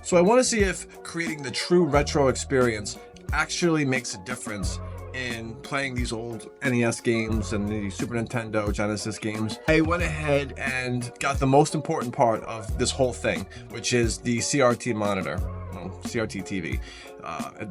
So I want to see if creating the true retro experience actually makes a difference in playing these old NES games and the Super Nintendo, Genesis games. I went ahead and got the most important part of this whole thing, which is the CRT monitor, CRT TV.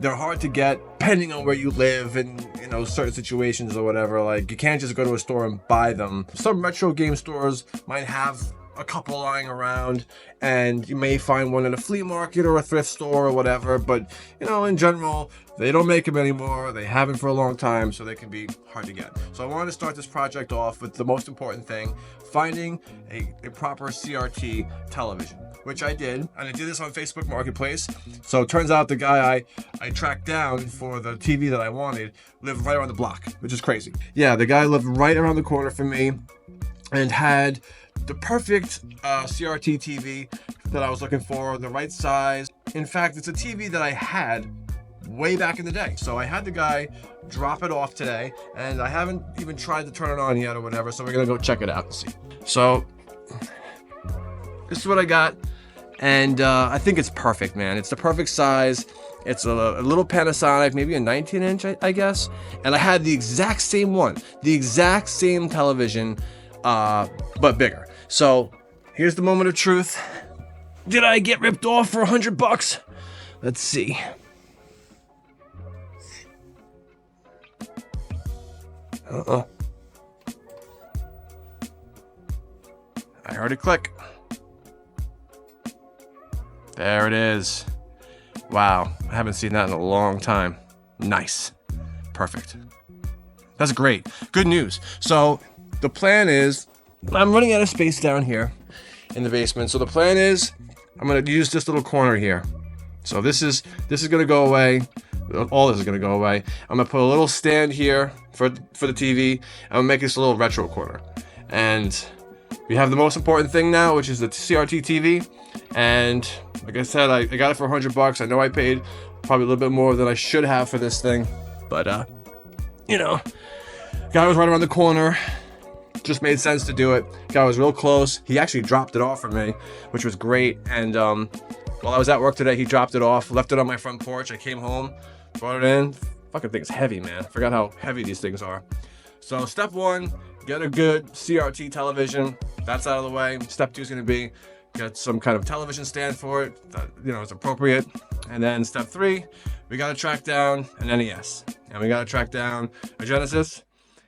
They're hard to get depending on where you live and, you know, certain situations or whatever. Like, you can't just go to a store and buy them. Some retro game stores might have a couple lying around, and you may find one at a flea market or a thrift store or whatever, but, you know, in general, they don't make them anymore. They haven't for a long time, so they can be hard to get. So I wanted to start this project off with the most important thing, finding a proper CRT television, which I did, and I did this on Facebook Marketplace. So it turns out the guy I tracked down for the TV that I wanted lived right around the block, which is crazy. Yeah, the guy lived right around the corner from me and had the perfect CRT TV that I was looking for, the right size. In fact, it's a TV that I had way back in the day. So I had the guy drop it off today, and I haven't even tried to turn it on yet or whatever, so we're gonna go check it out and see. So this is what I got, and I think it's perfect, man. It's the perfect size. It's a little Panasonic, maybe a 19-inch, I guess. And I had the exact same one, the exact same television, but bigger. So here's the moment of truth. Did I get ripped off for $100? Let's see. I heard it click. There it is. Wow, I haven't seen that in a long time. Nice. Perfect. That's great. Good news. So the plan is, I'm running out of space down here in the basement. So the plan is, I'm gonna use this little corner here. So this is gonna go away. All this is gonna go away. I'm gonna put a little stand here for the TV. I'm gonna make this a little retro corner. And we have the most important thing now, which is the CRT TV. And like I said, I got it for $100. I know I paid probably a little bit more than I should have for this thing, but you know, guy was right around the corner. Just made sense to do it. Guy was real close. He actually dropped it off for me, which was great. And while I was at work today, he dropped it off, left it on my front porch. I came home, brought it in. Fucking thing's heavy, man. Forgot how heavy these things are. So step one, get a good CRT television. That's out of the way. Step two is going to be get some kind of television stand for it that, you know, is appropriate. And then step three, we got to track down an NES, and we got to track down a Genesis.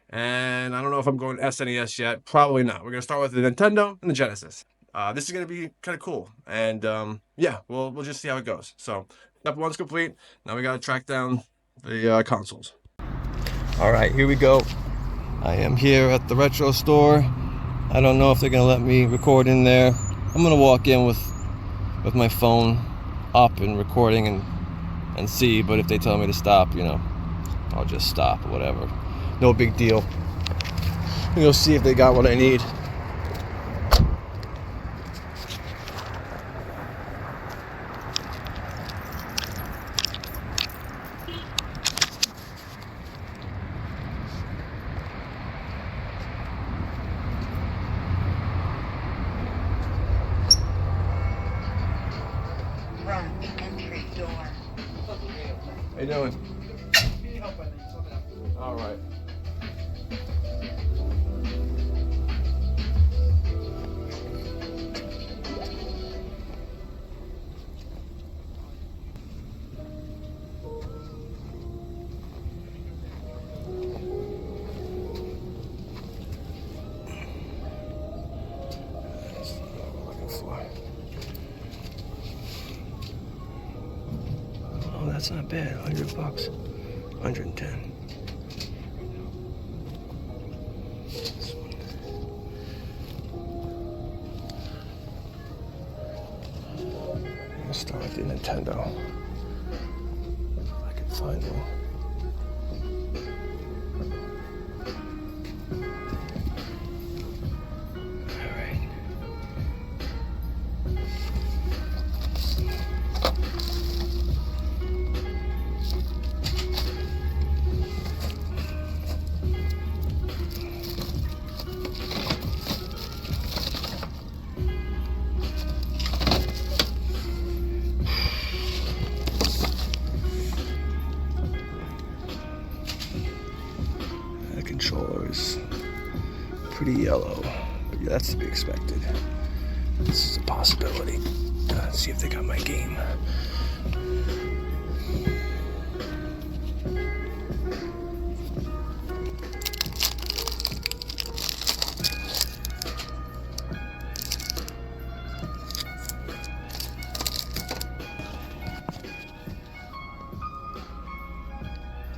And I don't know if I'm going SNES yet. Probably not. We're gonna start with the Nintendo and the Genesis. This is gonna be kind of cool, and yeah, we'll just see how it goes. So step one's complete. Now we gotta track down the consoles. All right, here we go. I am here at the retro store. I don't know if they're gonna let me record in there. I'm gonna walk in with my phone up and recording and see. But if they tell me to stop, you know, I'll just stop or whatever. No big deal. We'll see if they got what I need. Run the entry door. How you doing? All right. Oh, that's not bad. $100. 110. This one. I'm gonna start with the Nintendo. If I can find one. pretty yellow. But yeah, that's to be expected. This is a possibility. Let's see if they got my game.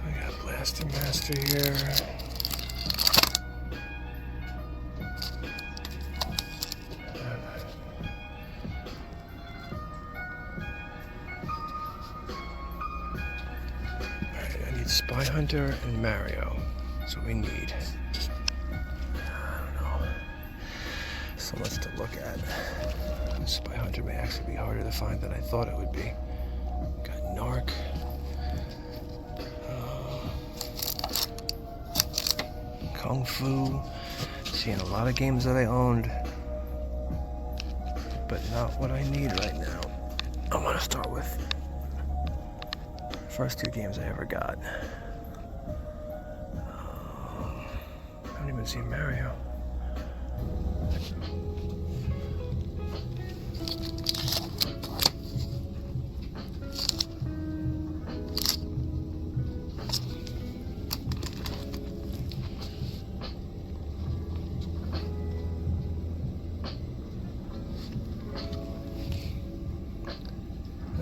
I got Blaster Master here. Spy Hunter and Mario. That's what we need. I don't know. So much to look at. Spy Hunter may actually be harder to find than I thought it would be. Got Narc. Kung Fu. Seeing a lot of games that I owned, but not what I need right now. I'm gonna start with first 2 games I ever got. I haven't even seen Mario.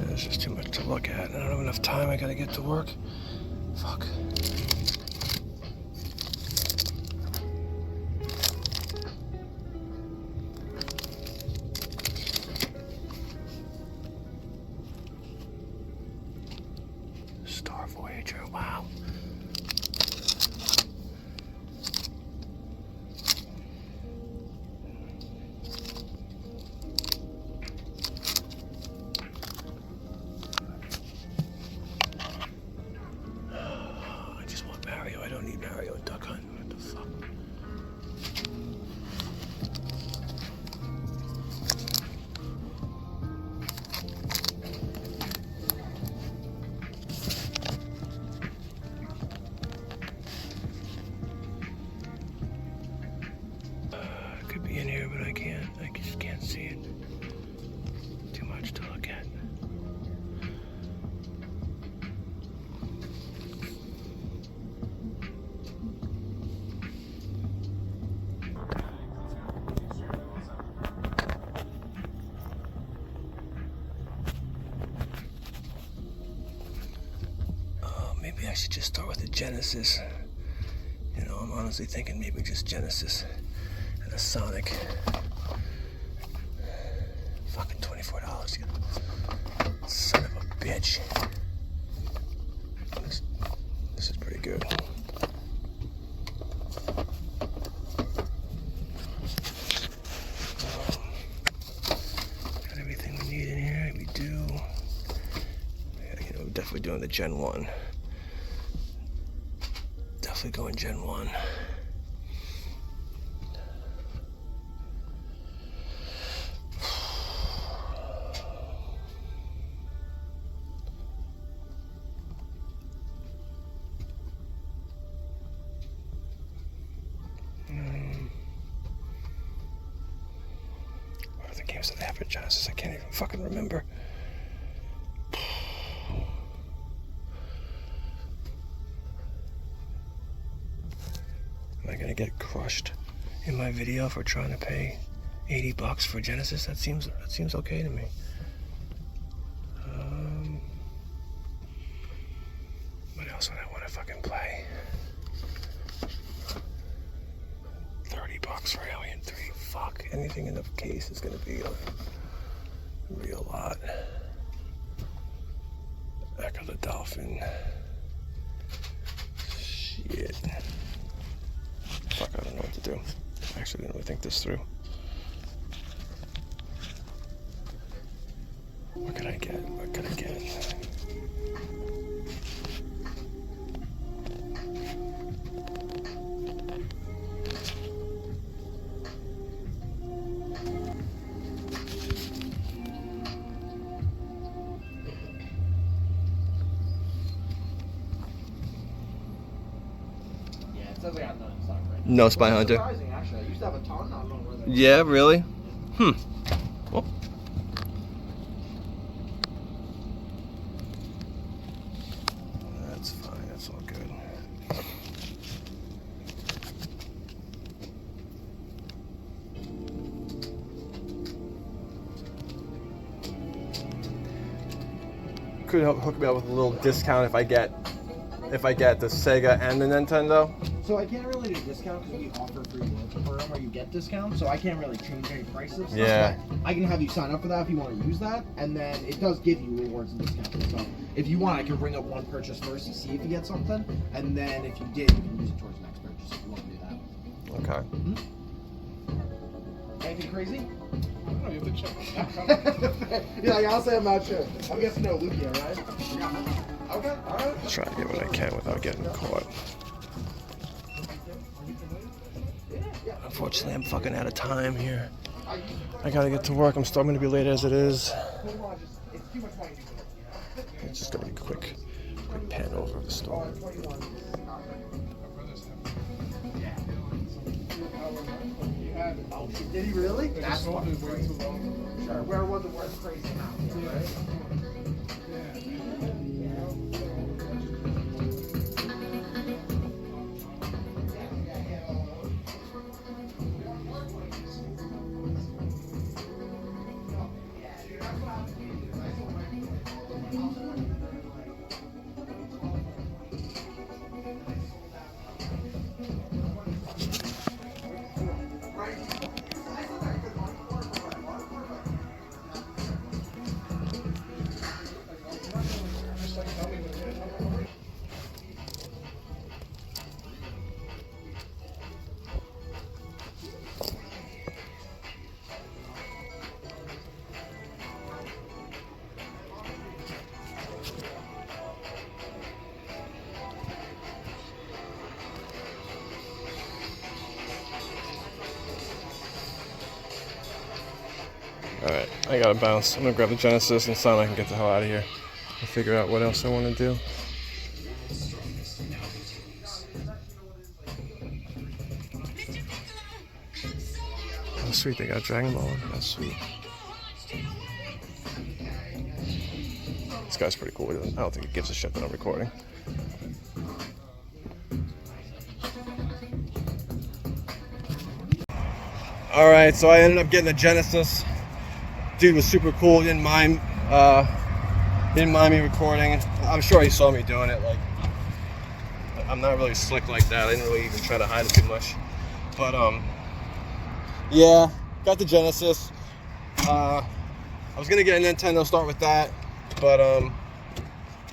There's just too much to look at. I don't have enough time. I gotta get to work. Fuck. Star Voyager, wow. I don't need Mario and Duck Hunt. What the fuck? It could be in here, but I can't. I just can't see it. Too much to look at. Maybe I should just start with the Genesis. You know, I'm honestly thinking maybe just Genesis and a Sonic. Fucking $24. Son of a bitch. This is pretty good. Got everything we need in here. We do. Yeah, you know, we're definitely doing the Gen 1. Definitely going Gen 1. What are the games that they have for Genesis? I can't even fucking remember. Am I gonna get crushed in my video for trying to pay $80 for Genesis? That seems okay to me. What else would I want to fucking play? $30 for Alien 3. Fuck, anything in the case is gonna be a real lot. Echo the Dolphin. Shit. Fuck, I don't know what to do. I actually didn't really think this through. What can I get? What can I get? No Spy Hunter. Surprising, actually. I used to have a ton. I don't know where they Yeah, really? Well. That's fine. That's all good. Could hook me up with a little discount if I get the Sega and the Nintendo. So I can't really do discount because we offer free loyalty program where you get discounts. So I can't really change any prices. Yeah. But I can have you sign up for that if you want to use that, and then it does give you rewards and discounts. So if you want, I can bring up one purchase first to see if you get something, and then if you did, you can use it towards the next purchase if you want to do that. Okay. Anything crazy? I don't know, you have to check. Yeah, like, I'll say I'm not sure. I'm guessing no Lugia, right? Okay, alright. I'll try to get what I can without getting caught. Unfortunately, I'm fucking out of time here. I gotta get to work. I'm still gonna be late as it is. It's just gonna be quick pan over the store. Oh, did he really? That's It's fucking way crazy. too long. Sure, where was it worth crazy amount? Right? Alright, I gotta bounce. I'm gonna grab the Genesis and Sonic and get the hell out of here and figure out what else I want to do. Oh, sweet, they got Dragon Ball. That's sweet. This guy's pretty cool. I don't think he gives a shit that I'm recording. Alright, so I ended up getting a Genesis. Dude was super cool, didn't mind me recording. I'm sure he saw me doing it. Like, I'm not really slick like that. I didn't really even try to hide it too much. But yeah, got the Genesis. I was gonna get a Nintendo, start with that, but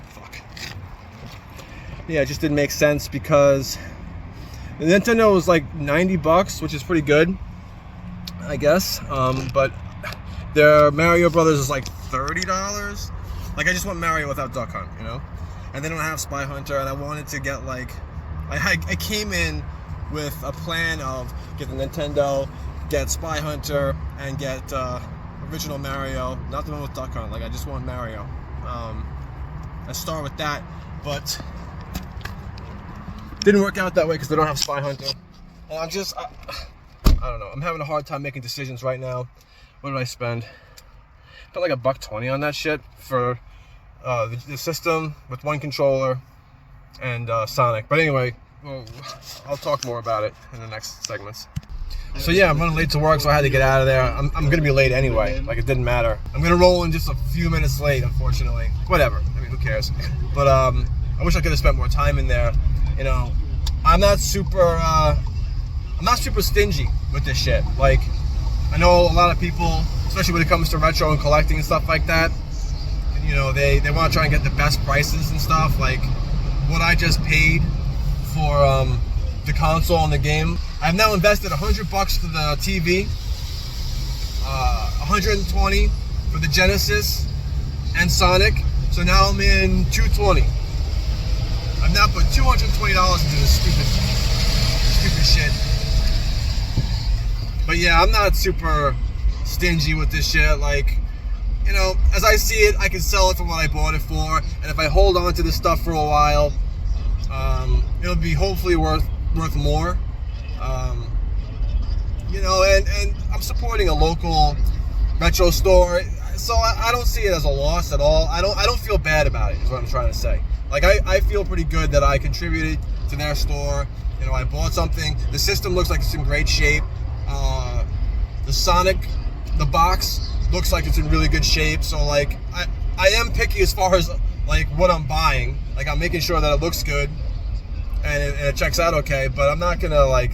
fuck. Yeah, it just didn't make sense because the Nintendo was like $90, which is pretty good, I guess. But their Mario Brothers is like $30. Like, I just want Mario without Duck Hunt, you know? And they don't have Spy Hunter, and I wanted to get like, I came in with a plan of get the Nintendo, get Spy Hunter, and get original Mario, not the one with Duck Hunt. Like, I just want Mario. I start with that, but didn't work out that way because they don't have Spy Hunter. And I'm just, I don't know. I'm having a hard time making decisions right now. What did I spend? Spent like $120 on that shit for the system with one controller and Sonic. But anyway, well, I'll talk more about it in the next segments. So yeah, I'm running late to work, so I had to get out of there. I'm gonna be late anyway. Like, it didn't matter. I'm gonna roll in just a few minutes late, unfortunately. Whatever. I mean, who cares? But I wish I could have spent more time in there. You know, I'm not super stingy with this shit. Like, I know a lot of people, especially when it comes to retro and collecting and stuff like that, you know, they want to try and get the best prices and stuff. Like, what I just paid for the console and the game, I've now invested $100 for the TV, $120 for the Genesis and Sonic, so now I'm in $220. I've now put $220 into this stupid shit. But yeah, I'm not super stingy with this shit. Like, you know, as I see it, I can sell it for what I bought it for, and if I hold on to this stuff for a while, it'll be hopefully worth more. you know, and I'm supporting a local retro store, so I don't see it as a loss at all. I don't feel bad about it, is what I'm trying to say. Like, I feel pretty good that I contributed to their store. You know, I bought something. The system looks like it's in great shape. The Sonic, the box looks like it's in really good shape. So like, I am picky as far as like what I'm buying. Like, I'm making sure that it looks good and it checks out okay, but I'm not gonna like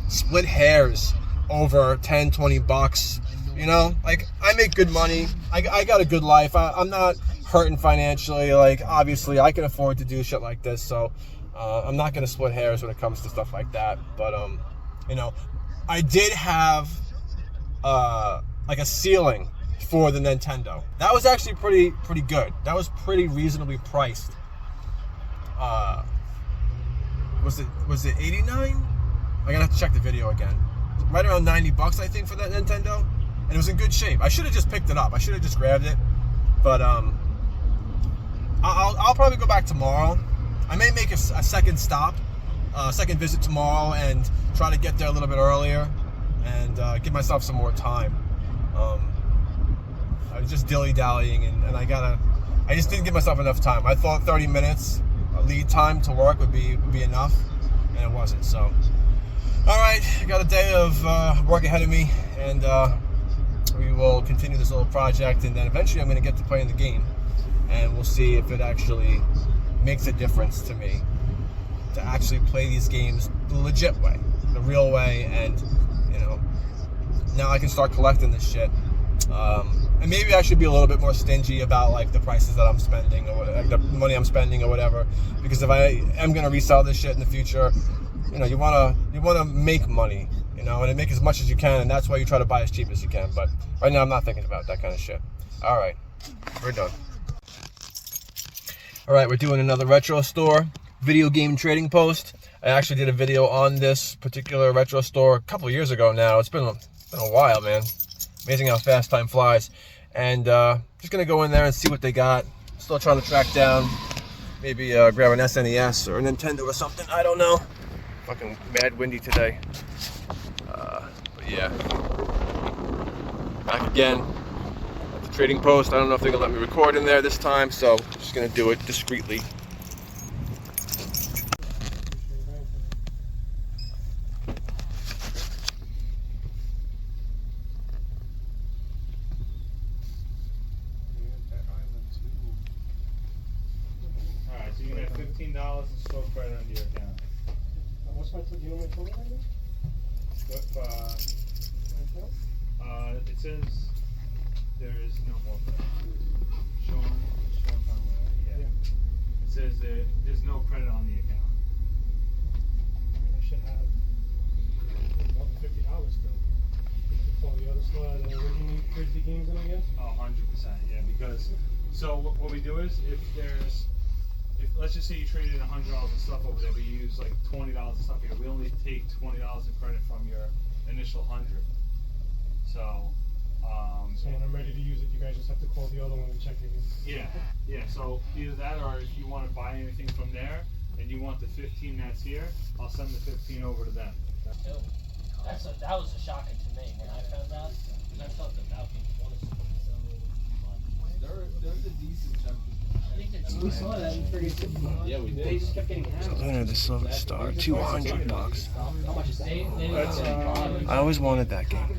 split hairs over 10, 20 bucks. You know, like, I make good money. I got a good life. I'm not hurting financially. Like, obviously I can afford to do shit like this, so I'm not gonna split hairs when it comes to stuff like that. But you know, I did have like a ceiling for the Nintendo. That was actually pretty good. That was pretty reasonably priced. Was it 89? I'm gonna have to check the video again. Right around 90 bucks, I think, for that Nintendo, and it was in good shape. I should have just picked it up. I should have just grabbed it, but I'll probably go back tomorrow. I may make a second stop, second visit tomorrow, and try to get there a little bit earlier and give myself some more time. I was just dilly-dallying, and I just didn't give myself enough time. I thought 30 minutes lead time to work would be enough, and it wasn't. So, all right, I got a day of work ahead of me, and we will continue this little project, and then eventually I'm going to get to playing the game, and we'll see if it actually makes a difference to me to actually play these games the legit way, the real way, and you know, now I can start collecting this shit. And maybe I should be a little bit more stingy about like the prices that I'm spending, or like the money I'm spending, or whatever. Because if I am gonna resell this shit in the future, you know, you wanna make money, you know, and make as much as you can, and that's why you try to buy as cheap as you can. But right now I'm not thinking about that kind of shit. All right, we're done. All right, we're doing another retro store video game trading post. I actually did a video on this particular retro store a couple of years ago now. It's been a while, man. Amazing how fast time flies. And just gonna go in there and see what they got. Still trying to track down, maybe grab an SNES or a Nintendo or something. I don't know. Fucking mad windy today. But yeah, back again at the trading post. I don't know if they're gonna let me record in there this time, so I'm just gonna do it discreetly. $15 in store credit under your account. What's my, do you know my total right now? It says there is no more credit. Sean Conway, yeah. It says there's no credit on the account. I should have more than $50 still. For the other store that originally traded the games in, I guess? Oh, 100%, yeah, because, so what we do is, if let's just say you traded in $100 of stuff over there, but you use like $20 of stuff here, we only take $20 of credit from your initial 100. So, So when I'm ready to use it, you guys just have to call the other one and check it in. yeah, so either that, or if you want to buy anything from there, and you want the 15 that's here, I'll send the 15 over to them. That was a shocking to me when I found out, because I thought the Falcons won so There's a decent chunk. we saw that in friggin' Yeah, we did. They just kept getting hammered. Lunar the Silver Star, $200. How much is they I always wanted that game.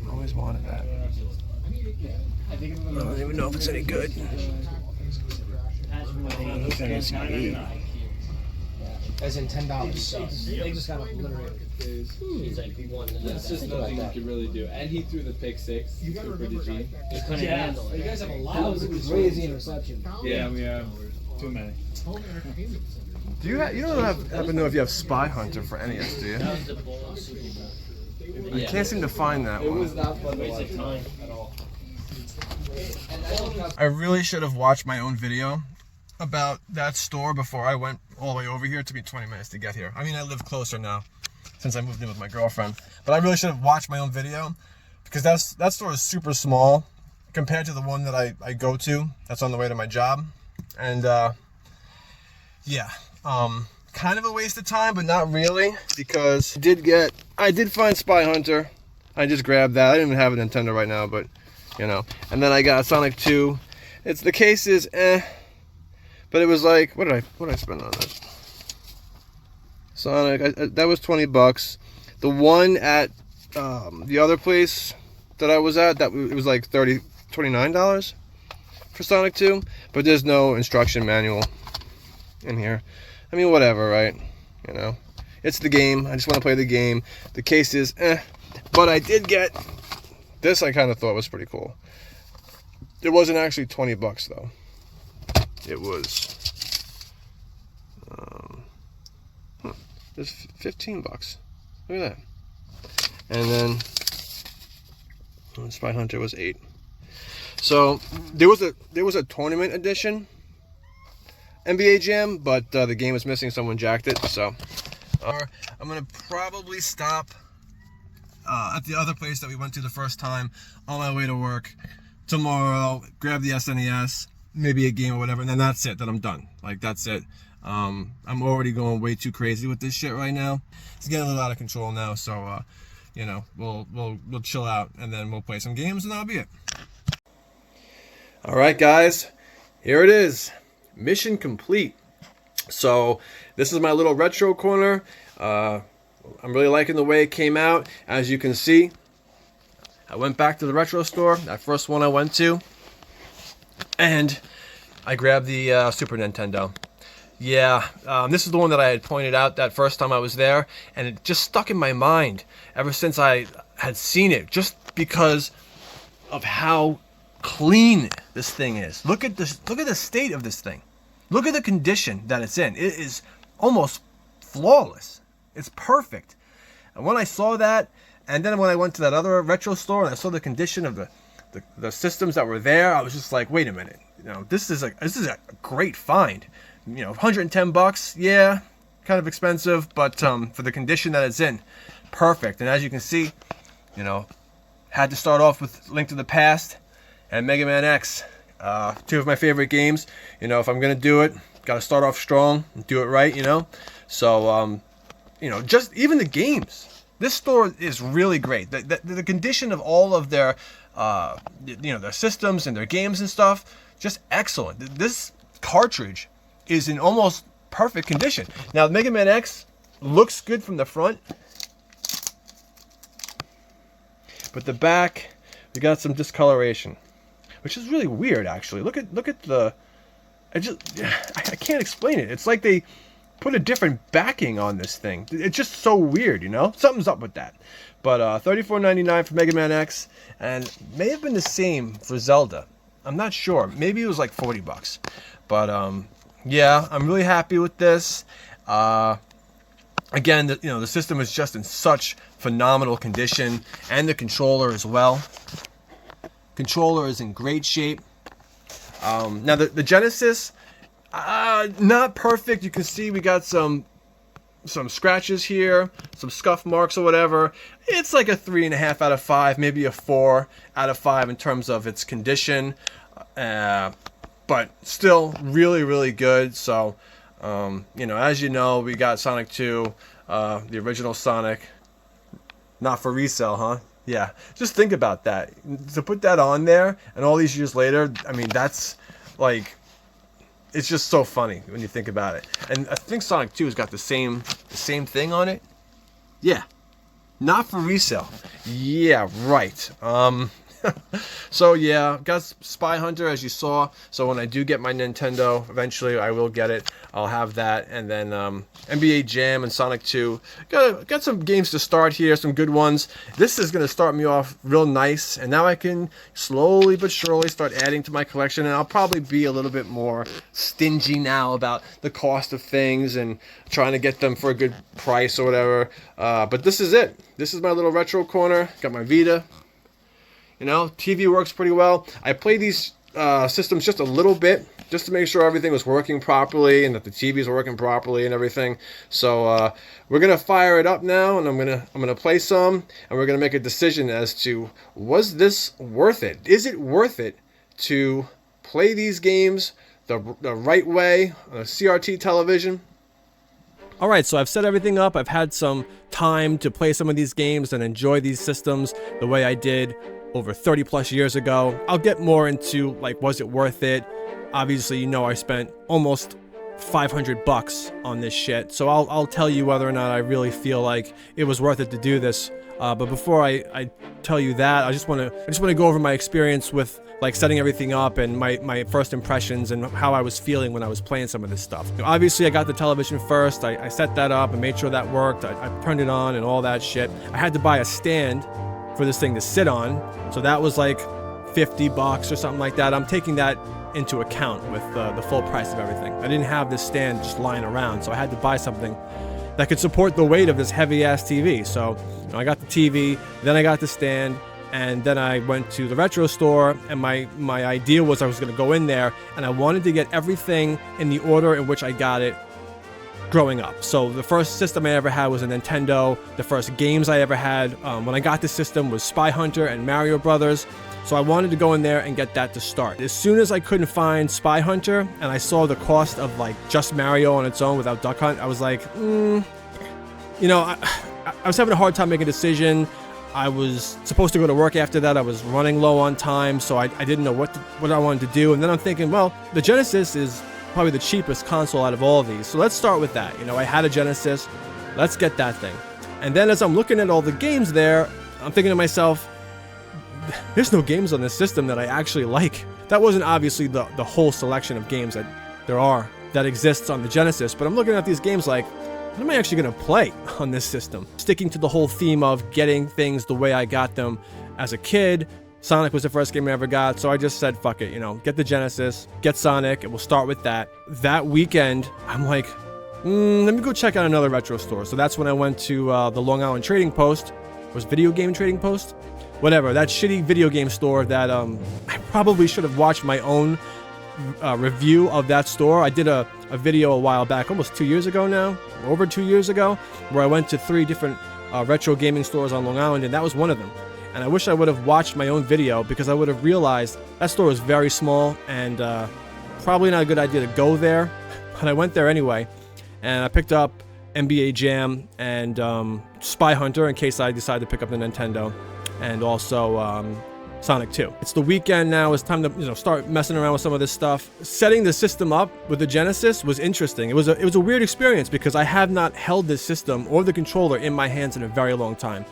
Always wanted that. I think I don't even know if it's any good. Fantasy 8. As in $10. They just got obliterated. he's like one. That's just nothing you can really do. And he threw the pick six. Super the G. He couldn't handle it. You guys have a lot. That was a crazy interception. Yeah, we have too many. Do you don't happen to know if you have Spy Hunter for NES, do you? That was the bull Super Bowl. I can't seem to find that It was one. not fun to Waste watch of time. at all. I really should have watched my own video about that store before I went all the way over here. It took me 20 minutes to get here. I mean, I live closer now since I moved in with my girlfriend. But I really should have watched my own video because that store is super small compared to the one that I go to. That's on the way to my job. And yeah, kind of a waste of time, but not really, because I did find Spy Hunter. I just grabbed that. I didn't even have a Nintendo right now, but you know. And then I got Sonic 2. The case is but it was like, what did I spend on this? Sonic, that was $20. The one at the other place that I was at, it was like $29 for Sonic 2, but there's no instruction manual in here. I mean, whatever, right? You know, it's the game. I just want to play the game. The case is but I did get this. I kind of thought was pretty cool. It wasn't actually $20 though. It was it's $15. Look at that. And then Spy Hunter was $8. So there was a tournament edition NBA Jam, but the game was missing. Someone jacked it. So I'm gonna probably stop at the other place that we went to the first time on my way to work tomorrow. Grab the SNES, maybe a game or whatever, and then that's it. Then I'm done. Like, that's it. I'm already going way too crazy with this shit right now. It's getting a little out of control now. So you know, we'll chill out and then we'll play some games and that'll be it. All right, guys, here it is. Mission complete. So this is my little retro corner. I'm really liking the way it came out. As you can see, I went back to the retro store, that first one I went to, and I grabbed the Super Nintendo. Yeah, this is the one that I had pointed out that first time I was there, and it just stuck in my mind ever since I had seen it, just because of how clean this thing is. Look at this. Look at the state of this thing. Look at the condition that it's in. It is almost flawless. It's perfect. And when I saw that, and then when I went to that other retro store and I saw the condition of the systems that were there, I was just like, wait a minute. You know, this is a great find. You know, $110. Yeah, kind of expensive, but for the condition that it's in, perfect. And as you can see, you know, had to start off with Link to the Past and Mega Man X. Two of my favorite games. You know, if I'm gonna do it, gotta start off strong and do it right, you know. So you know, just even the games, this store is really great. The condition of all of their you know, their systems and their games and stuff, just excellent. This cartridge is in almost perfect condition. Now Mega Man X looks good from the front, but the back, we got some discoloration, which is really weird, actually. Look at the, I can't explain it. It's like they put a different backing on this thing. It's just so weird, you know? Something's up with that. But $34.99 for Mega Man X, and may have been the same for Zelda. I'm not sure. Maybe it was like $40. But yeah, I'm really happy with this. Again, you know, the system is just in such phenomenal condition, and the controller as well. Controller is in great shape. Now the Genesis, not perfect. You can see we got some scratches here, some scuff marks or whatever. It's like a 3.5 out of 5, maybe a 4 out of 5 in terms of its condition, but still really, really good. So you know, as you know, we got Sonic 2, the original Sonic, not for resale, huh? Yeah, just think about that. To put that on there, and all these years later, I mean, that's like, it's just so funny when you think about it. And I think Sonic 2 has got the same thing on it. Yeah, not for resale. Yeah, right. So yeah, got Spy Hunter, as you saw. So when I do get my Nintendo, eventually I will get it. I'll have that, and then NBA Jam and Sonic 2. Got some games to start here, some good ones. This is gonna start me off real nice, and now I can slowly but surely start adding to my collection. And I'll probably be a little bit more stingy now about the cost of things and trying to get them for a good price or whatever. But this is it. This is my little retro corner. Got my Vita. You know, TV works pretty well. I play these systems just a little bit, just to make sure everything was working properly and that the TVs were working properly and everything. So we're gonna fire it up now, and I'm gonna play some, and we're gonna make a decision as to, was this worth it? Is it worth it to play these games the right way on a CRT television? Alright, so I've set everything up. I've had some time to play some of these games and enjoy these systems the way I did over 30 plus years ago. I'll get more into, like, was it worth it? Obviously, you know, I spent almost $500 on this shit, so I'll tell you whether or not I really feel like it was worth it to do this. But before I tell you that, I just want to go over my experience with, like, setting everything up and my first impressions and how I was feeling when I was playing some of this stuff. Obviously, I got the television first. I set that up and made sure that worked. I turned it on and all that shit. I had to buy a stand for this thing to sit on, so that was like $50 or something like that. I'm taking that into account with the full price of everything. I didn't have this stand just lying around, so I had to buy something that could support the weight of this heavy-ass TV. So, you know, I got the TV, then I got the stand, and then I went to the retro store, and my idea was I was going to go in there, and I wanted to get everything in the order in which I got it growing up. So the first system I ever had was a Nintendo. The first games I ever had when I got the system was Spy Hunter and Mario Brothers. So I wanted to go in there and get that to start. As soon as I couldn't find Spy Hunter and I saw the cost of, like, just Mario on its own without Duck Hunt, I was like, you know, I was having a hard time making a decision. I was supposed to go to work after that. I was running low on time, so I didn't know what I wanted to do. And then I'm thinking, well, the Genesis is probably the cheapest console out of all of these, so let's start with that. You know, I had a Genesis, let's get that thing. And then as I'm looking at all the games there, I'm thinking to myself, there's no games on this system that I actually like. That wasn't obviously the whole selection of games that exists on the Genesis, but I'm looking at these games like, what am I actually going to play on this system? Sticking to the whole theme of getting things the way I got them as a kid. Sonic was the first game I ever got, so I just said, fuck it, you know, get the Genesis, get Sonic, and we'll start with that. That weekend, I'm like, let me go check out another retro store. So that's when I went to the Long Island Trading Post. Was Video Game Trading Post? Whatever, that shitty video game store that I probably should have watched my own review of that store. I did a video a while back, almost 2 years ago now, over 2 years ago, where I went to 3 different retro gaming stores on Long Island, and that was one of them. And I wish I would have watched my own video, because I would have realized that store was very small and probably not a good idea to go there. But I went there anyway, and I picked up NBA Jam and Spy Hunter in case I decide to pick up the Nintendo, and also Sonic 2. It's the weekend now. It's time to, you know, start messing around with some of this stuff. Setting the system up with the Genesis was interesting. It was a weird experience because I have not held this system or the controller in my hands in a very long time.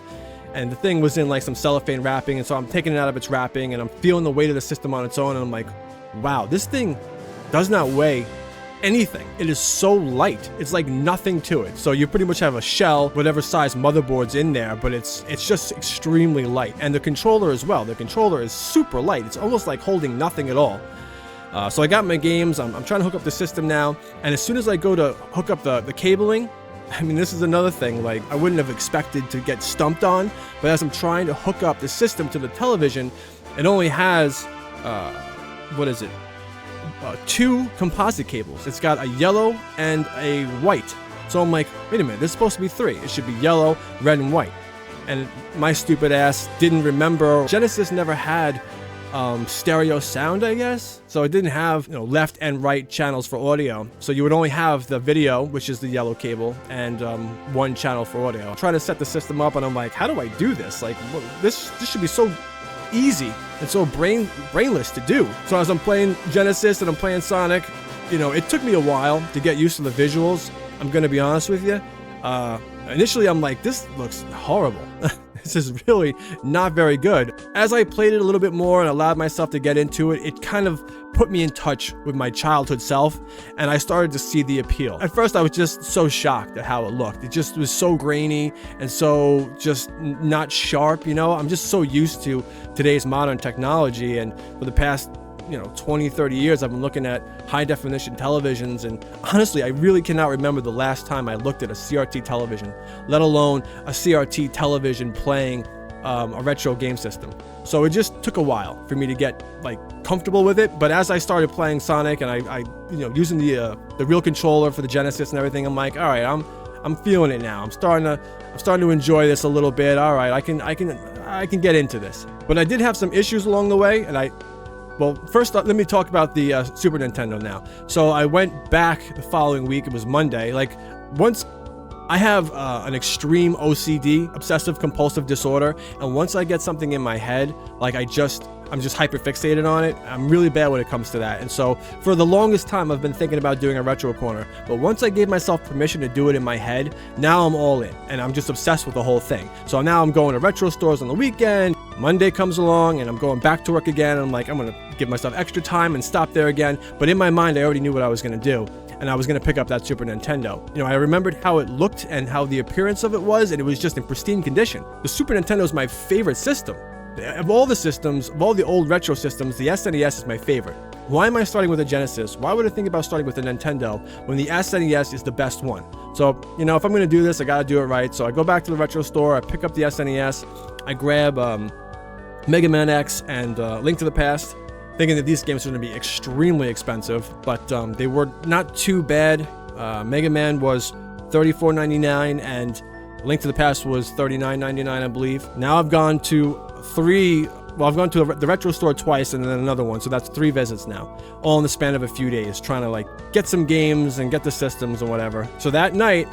And the thing was in, like, some cellophane wrapping, and so I'm taking it out of its wrapping and I'm feeling the weight of the system on its own, and I'm like, wow, this thing does not weigh anything. It is so light. It's like nothing to it. So you pretty much have a shell, whatever size motherboard's in there, but it's just extremely light. And the controller as well. The controller is super light. It's almost like holding nothing at all. So I got my games. I'm trying to hook up the system now. And as soon as I go to hook up the cabling, I mean, this is another thing, like, I wouldn't have expected to get stumped on, but as I'm trying to hook up the system to the television, it only has, 2 composite cables. It's got a yellow and a white. So I'm like, wait a minute, this is supposed to be 3. It should be yellow, red, and white. And my stupid ass didn't remember. Genesis never had stereo sound, I guess. So it didn't have, you know, left and right channels for audio. So you would only have the video, which is the yellow cable, and 1 channel for audio. I try to set the system up, and I'm like, how do I do this? Like, this should be so easy and so brainless to do. So as I'm playing Genesis and I'm playing Sonic, you know, it took me a while to get used to the visuals. I'm gonna be honest with you. Initially, I'm like, this looks horrible. This is really not very good. As I played it a little bit more and allowed myself to get into it, it kind of put me in touch with my childhood self, and I started to see the appeal. At first, I was just so shocked at how it looked. It just was so grainy and so just not sharp, you know? I'm just so used to today's modern technology, and for the past, 20, 30 years, I've been looking at high-definition televisions, and honestly, I really cannot remember the last time I looked at a CRT television, let alone a CRT television playing a retro game system. So it just took a while for me to get, like, comfortable with it, but as I started playing Sonic and I using the real controller for the Genesis and everything, I'm like, all right, I'm feeling it now. I'm starting to enjoy this a little bit. All right, I can get into this. But I did have some issues along the way, and well, first, let me talk about the Super Nintendo now. So I went back the following week. It was Monday. Like, once I have an extreme OCD, obsessive compulsive disorder, and once I get something in my head, like I'm just hyper fixated on it. I'm really bad when it comes to that. And so for the longest time, I've been thinking about doing a retro corner. But once I gave myself permission to do it in my head, now I'm all in, and I'm just obsessed with the whole thing. So now I'm going to retro stores on the weekend. Monday comes along, and I'm going back to work again. I'm like, I'm gonna give myself extra time and stop there again. But in my mind, I already knew what I was gonna do. And I was going to pick up that Super Nintendo. You know, I remembered how it looked and how the appearance of it was, and it was just in pristine condition. The Super Nintendo is my favorite system. Of all the systems, of all the old retro systems, the SNES is my favorite. Why am I starting with a Genesis? Why would I think about starting with a Nintendo when the SNES is the best one? So, you know, if I'm going to do this, I got to do it right. So I go back to the retro store, I pick up the SNES, I grab Mega Man X and Link to the Past, thinking that these games were going to be extremely expensive, but they were not too bad. Mega Man was $34.99 and Link to the Past was $39.99, I believe. Now I've gone to the retro store twice and then another one, so that's 3 visits now, all in the span of a few days, trying to like get some games and get the systems and whatever. So that night,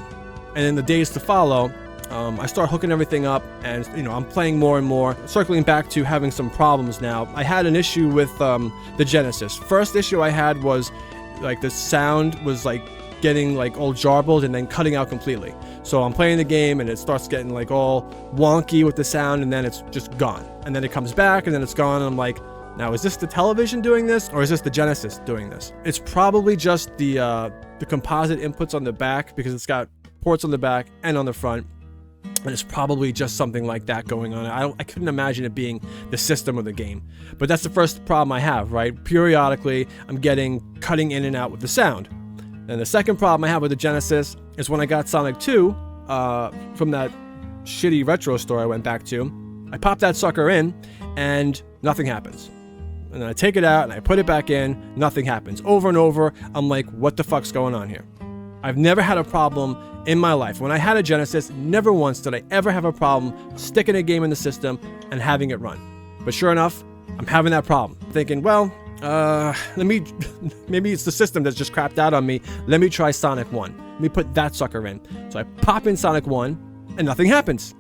and in the days to follow, I start hooking everything up, and you know, I'm playing more and more, circling back to having some problems now. I had an issue with the Genesis. First issue I had was like the sound was like getting like all jarbled and then cutting out completely. So I'm playing the game and it starts getting like all wonky with the sound, and then it's just gone. And then it comes back and then it's gone, and I'm like, now is this the television doing this, or is this the Genesis doing this? It's probably just the composite inputs on the back, because it's got ports on the back and on the front. And it's probably just something like that going on. I couldn't imagine it being the system of the game. But that's the first problem I have, right? Periodically, I'm getting cutting in and out with the sound. And the second problem I have with the Genesis is when I got Sonic 2 from that shitty retro store I went back to, I pop that sucker in and nothing happens. And then I take it out and I put it back in, nothing happens. Over and over, I'm like, what the fuck's going on here? I've never had a problem in my life. When I had a Genesis, never once did I ever have a problem sticking a game in the system and having it run. But sure enough, I'm having that problem. Thinking, well, maybe it's the system that's just crapped out on me. Let me try Sonic 1. Let me put that sucker in. So I pop in Sonic 1 and nothing happens.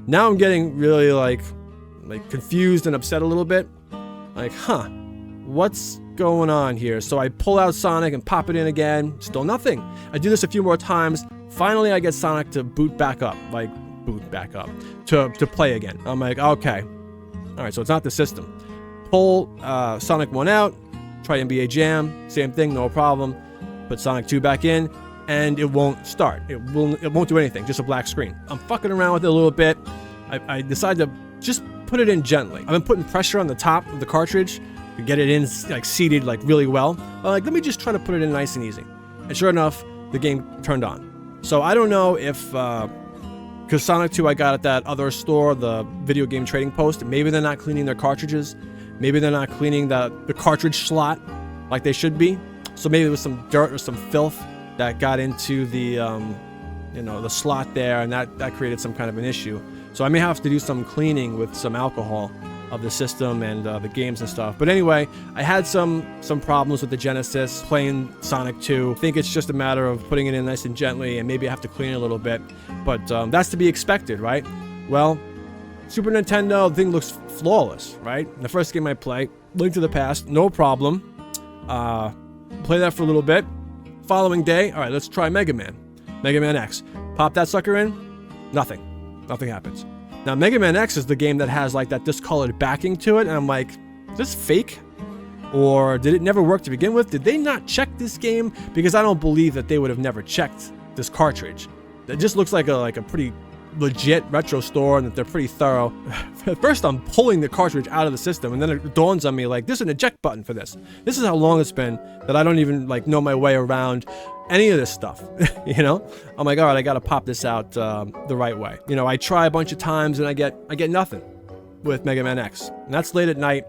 Now I'm getting really like confused and upset a little bit. Like, what's going on here? So I pull out Sonic and pop it in again. Still nothing. I do this a few more times. Finally, I get Sonic to boot back up to play again. I'm like, okay. All right, so it's not the system. Pull Sonic 1 out, try NBA Jam, same thing, no problem. Put Sonic 2 back in, and it won't start. It won't do anything, just a black screen. I'm fucking around with it a little bit. I decided to just put it in gently. I've been putting pressure on the top of the cartridge to get it in, like seated like really well. I'm like, let me just try to put it in nice and easy. And sure enough, the game turned on. So I don't know if, because Sonic 2 I got at that other store, the video game trading post, maybe they're not cleaning their cartridges. Maybe they're not cleaning the cartridge slot like they should be. So maybe there was some dirt or some filth that got into the, the slot there, and that created some kind of an issue. So I may have to do some cleaning with some alcohol of the system and the games and stuff. But anyway, I had some problems with the Genesis playing Sonic 2. I think it's just a matter of putting it in nice and gently, and maybe I have to clean it a little bit. But that's to be expected, right? Well, Super Nintendo, the thing looks flawless, right? The first game I play, Link to the Past, no problem. Play that for a little bit. Following day, all right, let's try Mega Man X. Pop that sucker in, nothing happens. Now, Mega Man X is the game that has like that discolored backing to it, and I'm like, is this fake? Or did it never work to begin with? Did they not check this game? Because I don't believe that they would have never checked this cartridge. It just looks like a pretty legit retro store, and that they're pretty thorough. At first, I'm pulling the cartridge out of the system, and then it dawns on me like, there's an eject button for this. This is how long it's been that I don't even like know my way around any of this stuff. You know, I'm like, all right, I got to pop this out the right way. You know, I try a bunch of times and I get nothing with Mega Man X, and that's late at night,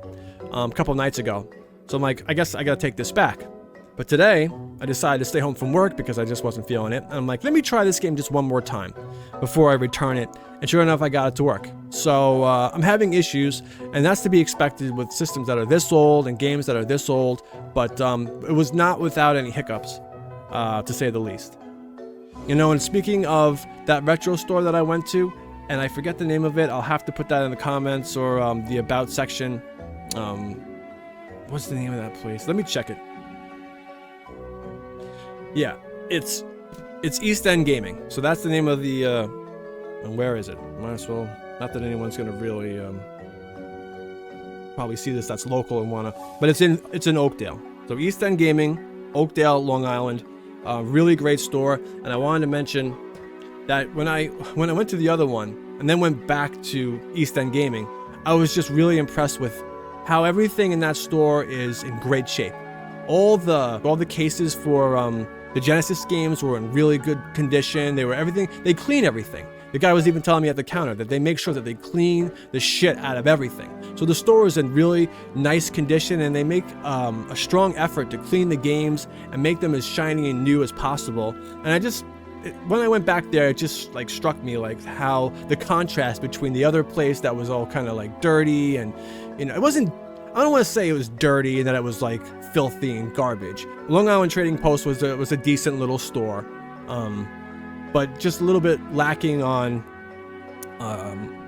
a couple nights ago. So I'm like, I guess I got to take this back. But today, I decided to stay home from work because I just wasn't feeling it. And I'm like, let me try this game just one more time before I return it. And sure enough, I got it to work. So I'm having issues, and that's to be expected with systems that are this old and games that are this old. But it was not without any hiccups, to say the least. You know, and speaking of that retro store that I went to, and I forget the name of it, I'll have to put that in the comments or the about section. What's the name of that place? Let me check it. Yeah, it's East End Gaming. So that's the name of the, and where is it? Might as well, not that anyone's gonna really probably see this that's local and wanna, but it's in Oakdale. So East End Gaming, Oakdale, Long Island, really great store. And I wanted to mention that when I went to the other one and then went back to East End Gaming, I was just really impressed with how everything in that store is in great shape. All the cases for the Genesis games were in really good condition. They clean everything. The guy was even telling me at the counter that they make sure that they clean the shit out of everything. So the store is in really nice condition, and they make a strong effort to clean the games and make them as shiny and new as possible. And when I went back there, it just like struck me like how the contrast between the other place that was all kind of like dirty and, you know, it wasn't, I don't want to say it was dirty and that it was like filthy and garbage. Long Island Trading Post was a decent little store, but just a little bit lacking on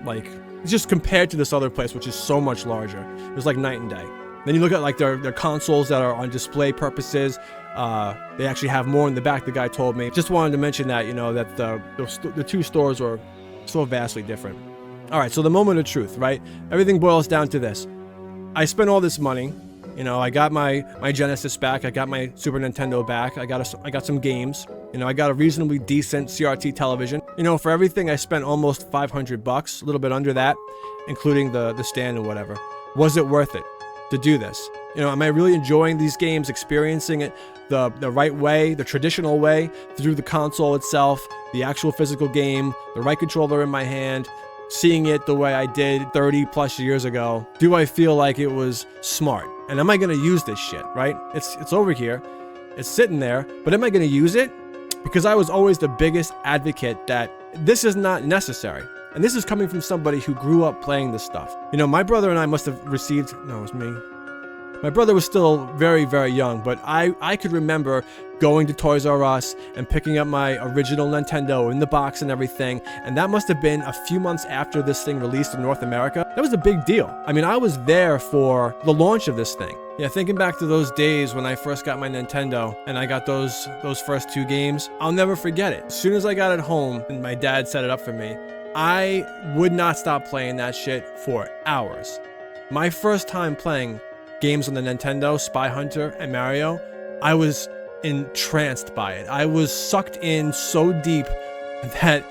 like just compared to this other place, which is so much larger. It was like night and day. Then you look at like their consoles that are on display purposes. They actually have more in the back, the guy told me. Just wanted to mention that, you know, that the two stores were so vastly different. All right, so the moment of truth, right? Everything boils down to this. I spent all this money. You know, I got my Genesis back. I got my Super Nintendo back. I got some games. You know, I got a reasonably decent CRT television. You know, for everything, I spent almost $500, a little bit under that, including the stand and whatever. Was it worth it to do this? You know, am I really enjoying these games, experiencing it the right way, the traditional way, through the console itself, the actual physical game, the right controller in my hand, seeing it the way I did 30 plus years ago? Do I feel like it was smart? And am I going to use this shit, right? It's over here. It's sitting there, but am I going to use it? Because I was always the biggest advocate that this is not necessary. And this is coming from somebody who grew up playing this stuff. You know, my brother and I must have received, no, it was me. My brother was still very, very young, but I could remember going to Toys R Us and picking up my original Nintendo in the box and everything, and that must have been a few months after this thing released in North America. That was a big deal. I mean, I was there for the launch of this thing. Yeah, thinking back to those days when I first got my Nintendo and I got those first two games, I'll never forget it. As soon as I got it home and my dad set it up for me, I would not stop playing that shit for hours. My first time playing games on the Nintendo, Spy Hunter and Mario, I was entranced by it. I was sucked in so deep that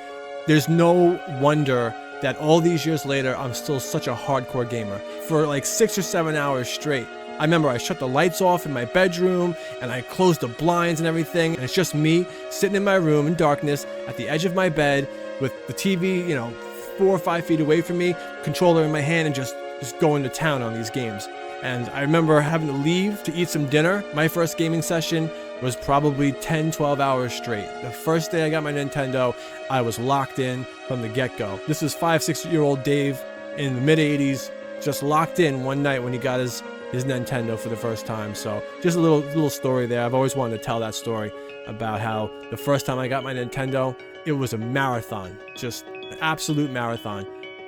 there's no wonder that all these years later, I'm still such a hardcore gamer. For like 6 or 7 hours straight, I remember I shut the lights off in my bedroom and I closed the blinds and everything, and it's just me sitting in my room in darkness at the edge of my bed with the TV, you know, 4 or 5 feet away from me, controller in my hand, and just going to town on these games. And I remember having to leave to eat some dinner. My first gaming session was probably 10, 12 hours straight. The first day I got my Nintendo, I was locked in from the get-go. This is 5-6-year-old Dave in the mid-80s, just locked in one night when he got his Nintendo for the first time. So just a little story there. I've always wanted to tell that story about how the first time I got my Nintendo, it was a marathon, just an absolute marathon.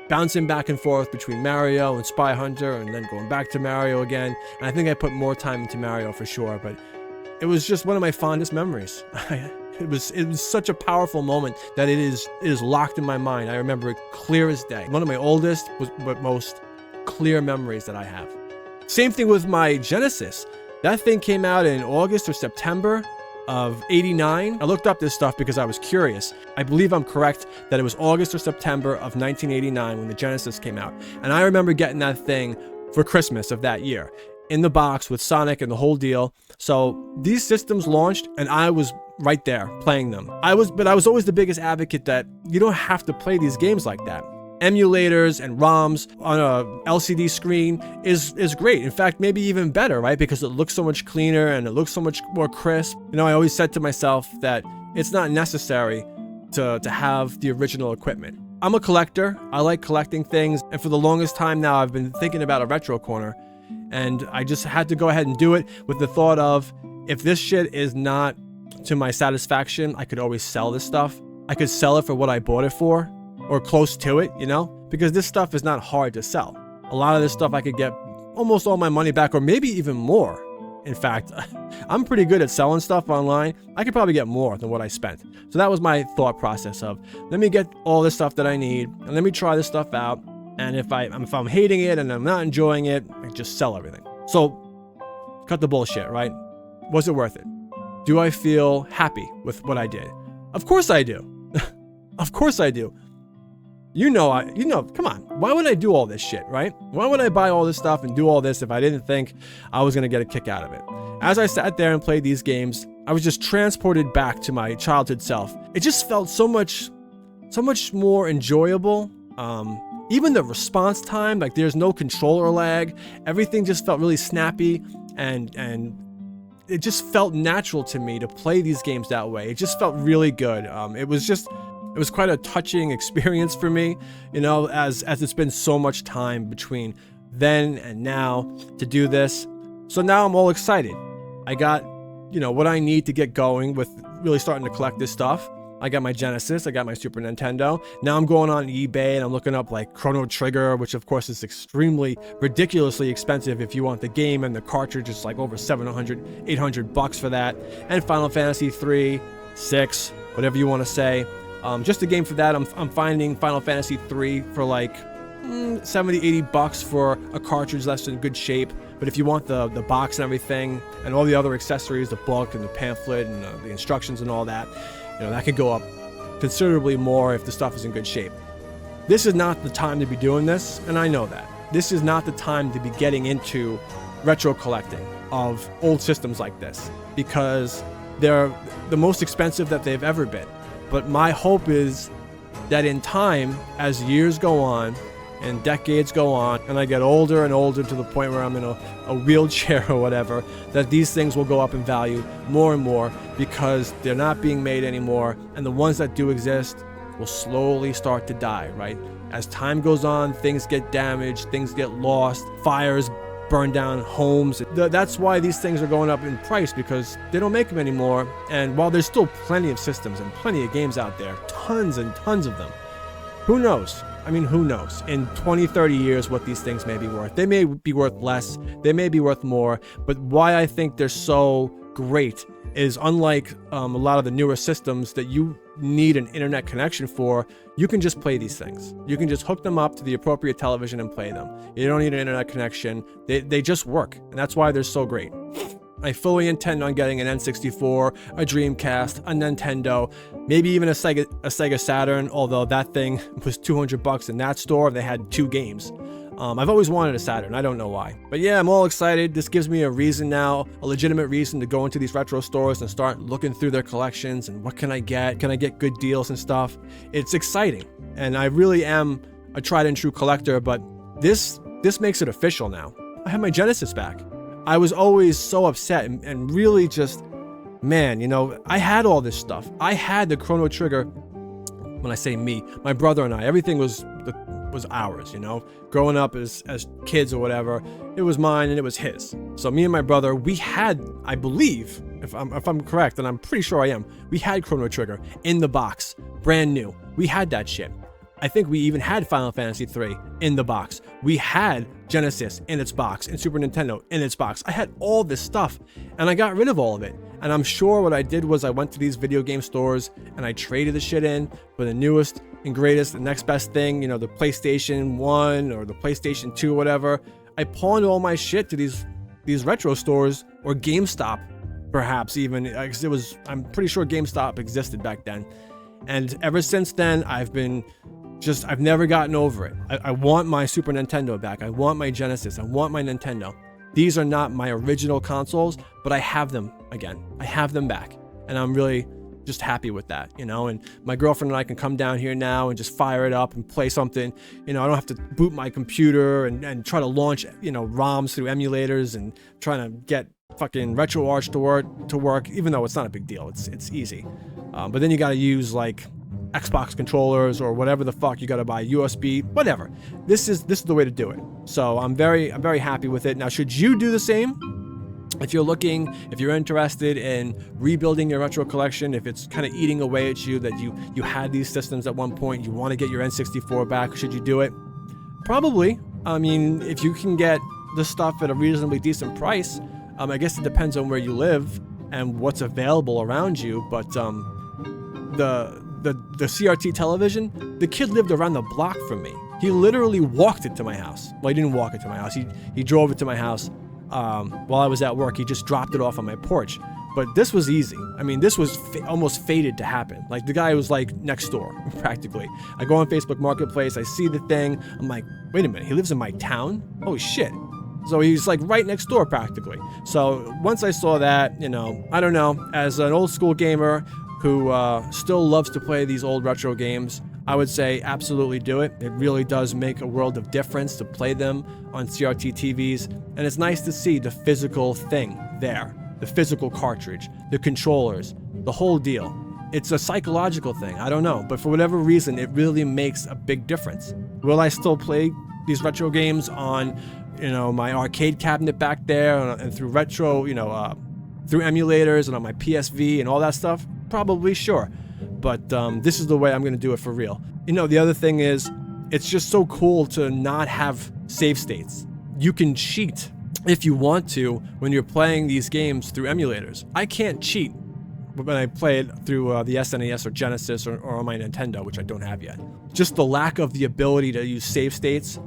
Bouncing back and forth between Mario and Spy Hunter and then going back to Mario again. And I think I put more time into Mario for sure, but it was just one of my fondest memories. It was such a powerful moment that it is locked in my mind. I remember it clear as day. One of my oldest but most clear memories that I have. Same thing with my Genesis. That thing came out in August or September of '89. I looked up this stuff because I was curious. I believe I'm correct that it was August or September of 1989 when the Genesis came out. And I remember getting that thing for Christmas of that year in the box with Sonic and the whole deal. So these systems launched and I was right there playing them. But I was always the biggest advocate that you don't have to play these games like that. Emulators and ROMs on a LCD screen is great. In fact, maybe even better, right? Because it looks so much cleaner and it looks so much more crisp. You know, I always said to myself that it's not necessary to have the original equipment. I'm a collector. I like collecting things. And for the longest time now, I've been thinking about a retro corner. And I just had to go ahead and do it with the thought of, if this shit is not to my satisfaction, I could always sell this stuff. I could sell it for what I bought it for, or close to it, you know, because this stuff is not hard to sell. A lot of this stuff I could get almost all my money back, or maybe even more. In fact, I'm pretty good at selling stuff online. I could probably get more than what I spent. So that was my thought process of, let me get all this stuff that I need, and let me try this stuff out. And if I'm hating it and I'm not enjoying it, I just sell everything. So cut the bullshit, right? Was it worth it? Do I feel happy with what I did? Of course I do. Of course I do. You know, come on. Why would I do all this shit, right? Why would I buy all this stuff and do all this if I didn't think I was going to get a kick out of it? As I sat there and played these games, I was just transported back to my childhood self. It just felt so much more enjoyable. Even the response time, like there's no controller lag. Everything just felt really snappy, and it just felt natural to me to play these games that way. It just felt really good. It was quite a touching experience for me, you know, as it's been so much time between then and now to do this. So now I'm all excited. I got, you know, what I need to get going with really starting to collect this stuff. I got my Genesis, I got my Super Nintendo. Now I'm going on eBay and I'm looking up like Chrono Trigger, which of course is extremely ridiculously expensive if you want the game, and the cartridge is like over $700, $800 for that. And Final Fantasy 3, 6, whatever you want to say. Just a game for that, I'm finding Final Fantasy 3 for like $70-$80 for a cartridge that's in good shape. But if you want the box and everything and all the other accessories, the book and the pamphlet and the instructions and all that, you know, that could go up considerably more if the stuff is in good shape. This is not the time to be doing this, and I know that. This is not the time to be getting into retro collecting of old systems like this, because they're the most expensive that they've ever been. But my hope is that in time, as years go on and decades go on, and I get older and older to the point where I'm in a wheelchair or whatever, that these things will go up in value more and more because they're not being made anymore, and the ones that do exist will slowly start to die, right? As time goes on, things get damaged, things get lost, fires burn down homes. That's why these things are going up in price, because they don't make them anymore. And while there's still plenty of systems and plenty of games out there, tons and tons of them, who knows? I mean, who knows? In 20, 30 years, what these things may be worth. They may be worth less, they may be worth more, but why I think they're so great is, unlike a lot of the newer systems that you need an internet connection for, you can just play these things. You can just hook them up to the appropriate television and play them. You don't need an internet connection. They just work, and that's why they're so great. I fully intend on getting an N64, a Dreamcast, a Nintendo, maybe even a Sega Saturn, although that thing was $200 in that store. They had 2 games. I've always wanted a Saturn. I don't know why. But yeah, I'm all excited. This gives me a reason now, a legitimate reason to go into these retro stores and start looking through their collections and what can I get? Can I get good deals and stuff? It's exciting. And I really am a tried and true collector, but this makes it official now. I have my Genesis back. I was always so upset and really just, man, you know, I had all this stuff. I had the Chrono Trigger. When I say me, my brother and I, everything was ours, you know. Growing up as kids or whatever, it was mine and it was his. So me and my brother, we had, I believe, if I'm correct, and I'm pretty sure I am, we had Chrono Trigger in the box, brand new. We had that shit. I think we even had Final Fantasy 3 in the box. We had Genesis in its box and Super Nintendo in its box. I had all this stuff and I got rid of all of it. And I'm sure what I did was I went to these video game stores and I traded the shit in for the newest and greatest, the next best thing, you know, the PlayStation 1 or the PlayStation 2 or whatever. I pawned all my shit to these retro stores, or GameStop perhaps even. I'm pretty sure GameStop existed back then. And ever since then, I've never gotten over it. I want my Super Nintendo back. I want my Genesis. I want my Nintendo. These are not my original consoles, but I have them again. I have them back. And I'm really just happy with that, you know? And my girlfriend and I can come down here now and just fire it up and play something. You know, I don't have to boot my computer and try to launch, you know, ROMs through emulators and trying to get fucking RetroArch to work, even though it's not a big deal. It's easy. But then you got to use like Xbox controllers or whatever the fuck. You got to buy USB, whatever. This is the way to do it. So I'm very happy with it. Now, should you do the same? if you're interested in rebuilding your retro collection, if it's kind of eating away at you that you had these systems at one point, you want to get your N64 back, should you do it? Probably. I mean, if you can get the stuff at a reasonably decent price, I guess it depends on where you live and what's available around you, but the CRT television, the kid lived around the block from me. He literally walked it to my house. Well, he didn't walk it to my house. He drove it to my house while I was at work. He just dropped it off on my porch. But this was easy. I mean, this was almost fated to happen. Like, the guy was like next door, practically. I go on Facebook Marketplace, I see the thing. I'm like, wait a minute, he lives in my town? Oh shit. So he's like right next door practically. So once I saw that, you know, I don't know, as an old school gamer who still loves to play these old retro games, I would say absolutely do it. It really does make a world of difference to play them on CRT TVs. And it's nice to see the physical thing there. The physical cartridge, the controllers, the whole deal. It's a psychological thing, I don't know, but for whatever reason, it really makes a big difference. Will I still play these retro games on, you know, my arcade cabinet back there and through retro, you know, through emulators and on my PSV and all that stuff? Probably, sure. But this is the way I'm gonna do it for real. You know, the other thing is, it's just so cool to not have save states. You can cheat if you want to when you're playing these games through emulators. I can't cheat when I play it through the SNES or Genesis or on my Nintendo, which I don't have yet. Just the lack of the ability to use save states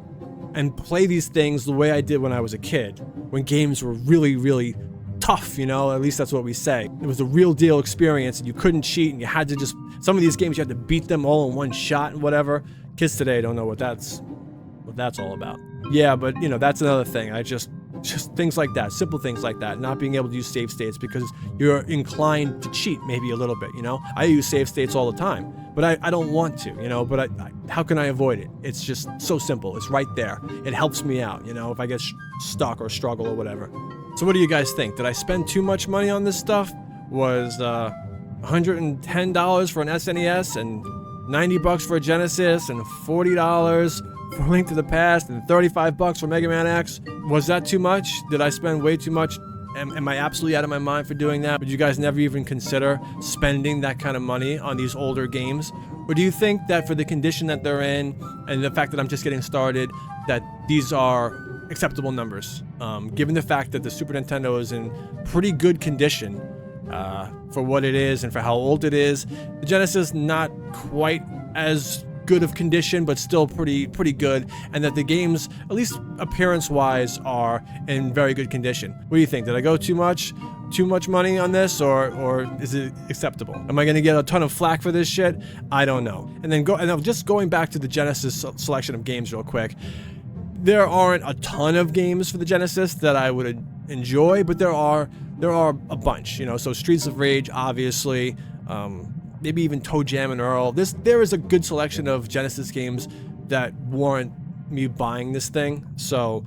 and play these things the way I did when I was a kid, when games were really, really tough, you know, at least that's what we say. It was a real deal experience and you couldn't cheat and you had to just, some of these games you had to beat them all in one shot and whatever. Kids today don't know what that's all about. Yeah, but you know, that's another thing. Just things like that, simple things like that, not being able to use save states because you're inclined to cheat maybe a little bit, you know? I use save states all the time, but I don't want to, you know, but how can I avoid it? It's just so simple. It's right there. It helps me out, you know, if I get stuck or struggle or whatever. So what do you guys think? Did I spend too much money on this stuff? Was $110 for an SNES and $90 for a Genesis and $40 for Link to the Past and $35 for Mega Man X? Was that too much? Did I spend way too much? Am I absolutely out of my mind for doing that? Would you guys never even consider spending that kind of money on these older games? Or do you think that for the condition that they're in and the fact that I'm just getting started, that these are acceptable numbers? Given the fact that the Super Nintendo is in pretty good condition for what it is and for how old it is, the Genesis not quite as good of condition, but still pretty good, and that the games, at least appearance-wise, are in very good condition. What do you think? Did I go too much money on this, or is it acceptable? Am I gonna get a ton of flack for this shit? I don't know. And then just going back to the Genesis selection of games real quick. There aren't a ton of games for the Genesis that I would enjoy, but there are a bunch, you know. So Streets of Rage, obviously. Maybe even Toe Jam and Earl. There is a good selection of Genesis games that warrant me buying this thing. So,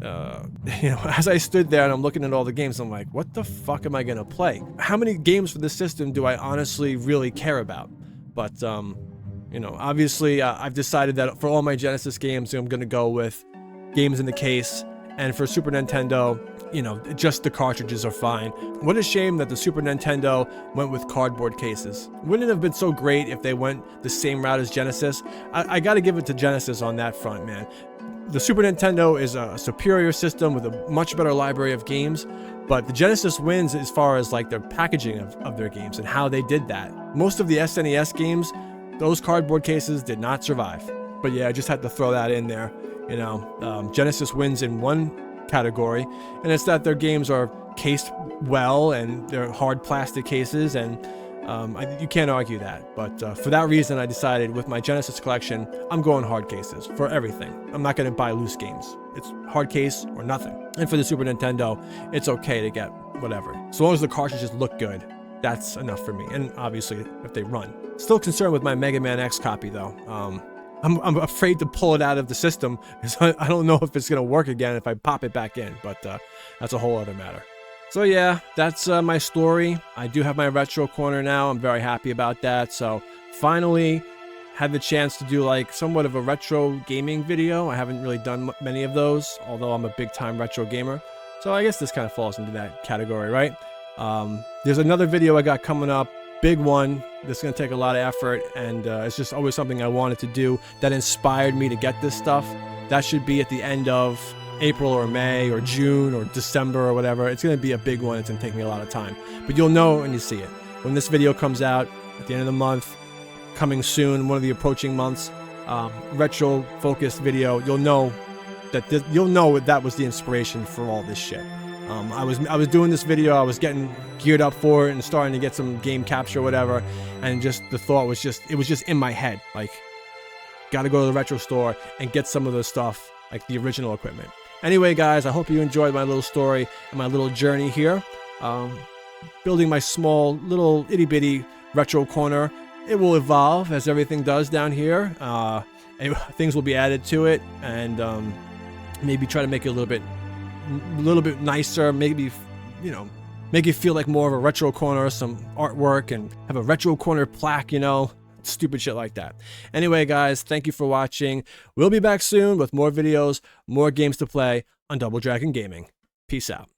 you know, as I stood there and I'm looking at all the games, I'm like, what the fuck am I gonna play? How many games for this system do I honestly really care about? But, you know, obviously I've decided that for all my Genesis games, I'm gonna go with games in the case. And for Super Nintendo, you know, just the cartridges are fine. What a shame that the Super Nintendo went with cardboard cases. Wouldn't it have been so great if they went the same route as Genesis? I gotta give it to Genesis on that front, man. The Super Nintendo is a superior system with a much better library of games, but the Genesis wins as far as like their packaging of their games and how they did that. Most of the SNES games, those cardboard cases did not survive. But yeah, I just had to throw that in there. You know, Genesis wins in one category, and it's that their games are cased well and they're hard plastic cases, and you can't argue that. But for that reason, I decided with my Genesis collection, I'm going hard cases for everything. I'm not going to buy loose games. It's hard case or nothing. And for the Super Nintendo, it's okay to get whatever. So long as the cartridges look good, that's enough for me. And obviously, if they run. Still concerned with my Mega Man X copy, though. I'm afraid to pull it out of the system because I don't know if it's going to work again if I pop it back in, but that's a whole other matter. So yeah, that's my story. I do have my retro corner now. I'm very happy about that. So finally had the chance to do like somewhat of a retro gaming video. I haven't really done many of those, although I'm a big time retro gamer. So I guess this kind of falls into that category, right? There's another video I got coming up, big one. This is going to take a lot of effort, and it's just always something I wanted to do that inspired me to get this stuff. That should be at the end of April or May or June or December or whatever. It's going to be a big one. It's going to take me a lot of time. But you'll know when you see it. When this video comes out at the end of the month, coming soon, one of the approaching months, retro-focused video, you'll know that that was the inspiration for all this shit. I was doing this video, I was getting geared up for it and starting to get some game capture or whatever, and just the thought was it was just in my head, like, gotta go to the retro store and get some of the stuff, like the original equipment. Anyway, guys, I hope you enjoyed my little story and my little journey here, building my small little itty-bitty retro corner. It will evolve as everything does down here. Things will be added to it, and maybe try to make it a little bit nicer, maybe, you know, make it feel like more of a retro corner, some artwork, and have a retro corner plaque, you know, stupid shit like that. Anyway, guys, thank you for watching. We'll be back soon with more videos, more games to play on Double Dragon Gaming. Peace out.